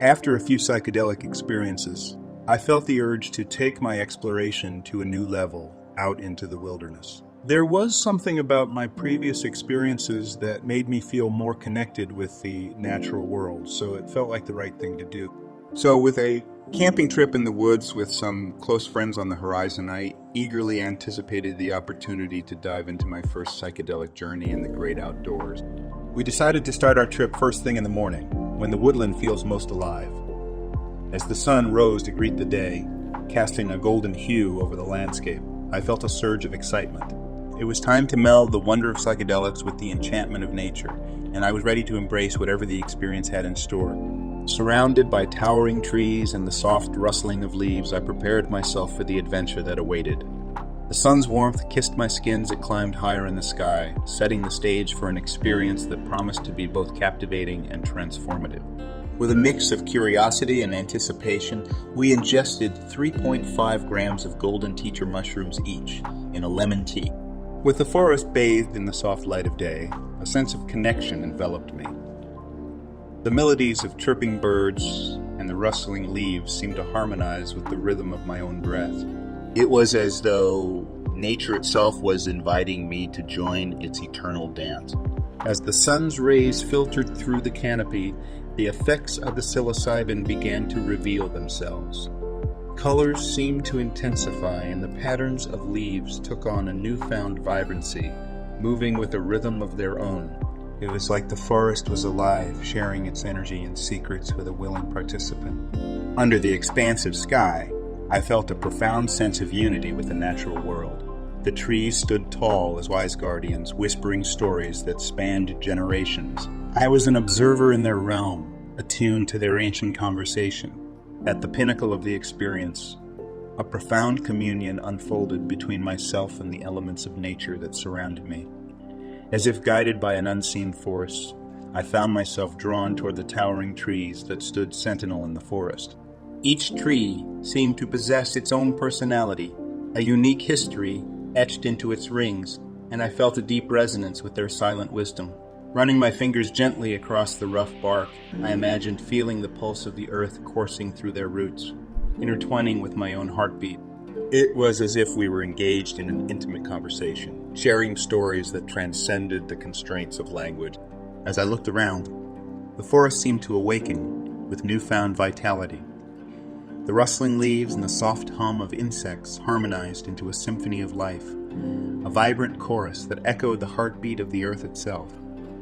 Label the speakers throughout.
Speaker 1: After a few psychedelic experiences, I felt the urge to take my exploration to a new level, out into the wilderness. There was something about my previous experiences that made me feel more connected with the natural world, so it felt like the right thing to do.
Speaker 2: So with a camping trip in the woods with some close friends on the horizon, I eagerly anticipated the opportunity to dive into my first psychedelic journey in the great outdoors.
Speaker 1: We decided to start our trip first thing in the morning, when the woodland feels most alive. As the sun rose to greet the day, casting a golden hue over the landscape, I felt a surge of excitement. It was time to meld the wonder of psychedelics with the enchantment of nature, and I was ready to embrace whatever the experience had in store. Surrounded by towering trees and the soft rustling of leaves, I prepared myself for the adventure that awaited. The sun's warmth kissed my skin as it climbed higher in the sky, setting the stage for an experience that promised to be both captivating and transformative. With a mix of curiosity and anticipation, we ingested 3.5 grams of golden teacher mushrooms each in a lemon tea. With the forest bathed in the soft light of day, a sense of connection enveloped me. The melodies of chirping birds and the rustling leaves seemed to harmonize with the rhythm of my own breath. It was as though nature itself was inviting me to join its eternal dance. As the sun's rays filtered through the canopy, the effects of the psilocybin began to reveal themselves. Colors seemed to intensify, and the patterns of leaves took on a newfound vibrancy, moving with a rhythm of their own. It was like the forest was alive, sharing its energy and secrets with a willing participant. Under the expansive sky, I felt a profound sense of unity with the natural world. The trees stood tall as wise guardians, whispering stories that spanned generations. I was an observer in their realm, attuned to their ancient conversation. At the pinnacle of the experience, a profound communion unfolded between myself and the elements of nature that surrounded me. As if guided by an unseen force, I found myself drawn toward the towering trees that stood sentinel in the forest. Each tree seemed to possess its own personality, a unique history etched into its rings, and I felt a deep resonance with their silent wisdom. Running my fingers gently across the rough bark, I imagined feeling the pulse of the earth coursing through their roots, intertwining with my own heartbeat. It was as if we were engaged in an intimate conversation, sharing stories that transcended the constraints of language. As I looked around, the forest seemed to awaken with newfound vitality. The rustling leaves and the soft hum of insects harmonized into a symphony of life, a vibrant chorus that echoed the heartbeat of the earth itself.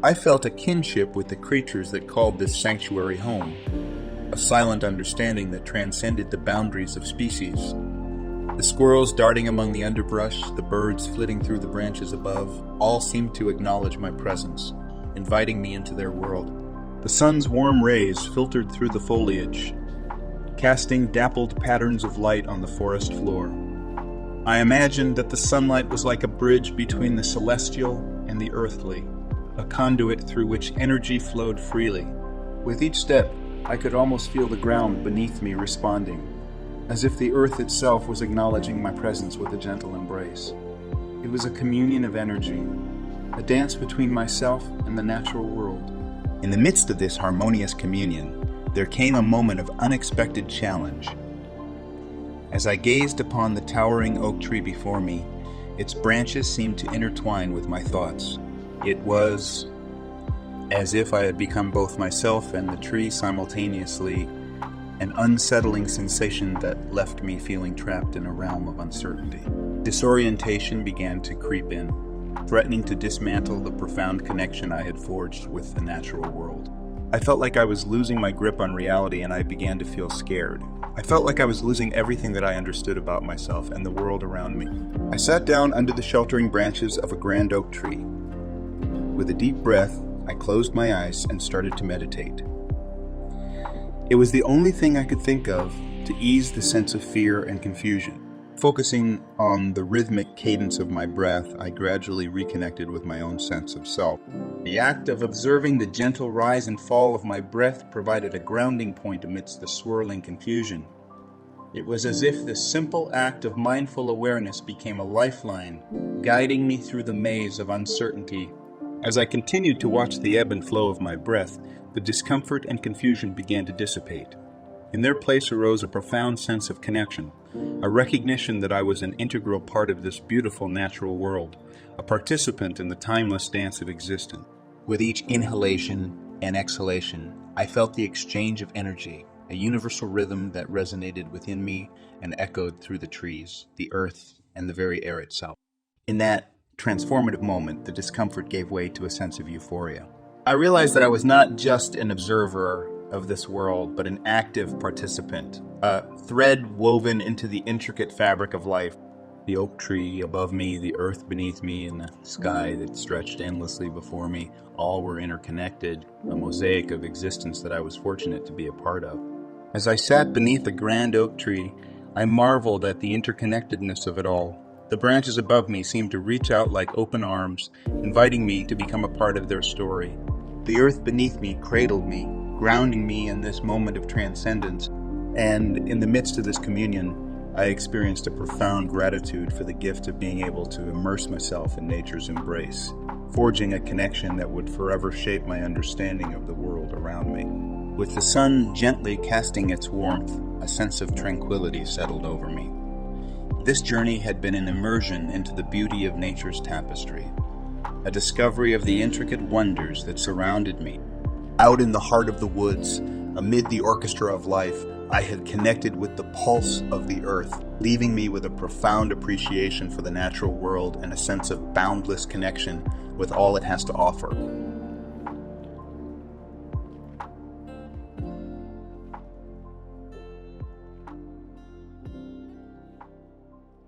Speaker 1: I felt a kinship with the creatures that called this sanctuary home, a silent understanding that transcended the boundaries of species. The squirrels darting among the underbrush, the birds flitting through the branches above, all seemed to acknowledge my presence, inviting me into their world. The sun's warm rays filtered through the foliage, casting dappled patterns of light on the forest floor. I imagined that the sunlight was like a bridge between the celestial and the earthly, a conduit through which energy flowed freely. With each step, I could almost feel the ground beneath me responding, as if the earth itself was acknowledging my presence with a gentle embrace. It was a communion of energy, a dance between myself and the natural world. In the midst of this harmonious communion, there came a moment of unexpected challenge. As I gazed upon the towering oak tree before me, its branches seemed to intertwine with my thoughts. It was as if I had become both myself and the tree simultaneously, an unsettling sensation that left me feeling trapped in a realm of uncertainty. Disorientation began to creep in, threatening to dismantle the profound connection I had forged with the natural world. I felt like I was losing my grip on reality, and I began to feel scared. I felt like I was losing everything that I understood about myself and the world around me. I sat down under the sheltering branches of a grand oak tree. With a deep breath, I closed my eyes and started to meditate. It was the only thing I could think of to ease the sense of fear and confusion. Focusing on the rhythmic cadence of my breath, I gradually reconnected with my own sense of self. The act of observing the gentle rise and fall of my breath provided a grounding point amidst the swirling confusion. It was as if this simple act of mindful awareness became a lifeline, guiding me through the maze of uncertainty As I continued to watch the ebb and flow of my breath, the discomfort and confusion began to dissipate. In their place arose a profound sense of connection, a recognition that I was an integral part of this beautiful natural world, a participant in the timeless dance of existence. With each inhalation and exhalation, I felt the exchange of energy, a universal rhythm that resonated within me and echoed through the trees, the earth, and the very air itself. In that transformative moment, the discomfort gave way to a sense of euphoria. I realized that I was not just an observer of this world, but an active participant, a thread woven into the intricate fabric of life. The oak tree above me, the earth beneath me, and the sky that stretched endlessly before me, all were interconnected, a mosaic of existence that I was fortunate to be a part of. As I sat beneath a grand oak tree, I marveled at the interconnectedness of it all. The branches above me seemed to reach out like open arms, inviting me to become a part of their story. The earth beneath me cradled me, grounding me in this moment of transcendence, and in the midst of this communion, I experienced a profound gratitude for the gift of being able to immerse myself in nature's embrace, forging a connection that would forever shape my understanding of the world around me. With the sun gently casting its warmth, a sense of tranquility settled over me. This journey had been an immersion into the beauty of nature's tapestry, a discovery of the intricate wonders that surrounded me. Out in the heart of the woods, amid the orchestra of life, I had connected with the pulse of the earth, leaving me with a profound appreciation for the natural world and a sense of boundless connection with all it has to offer.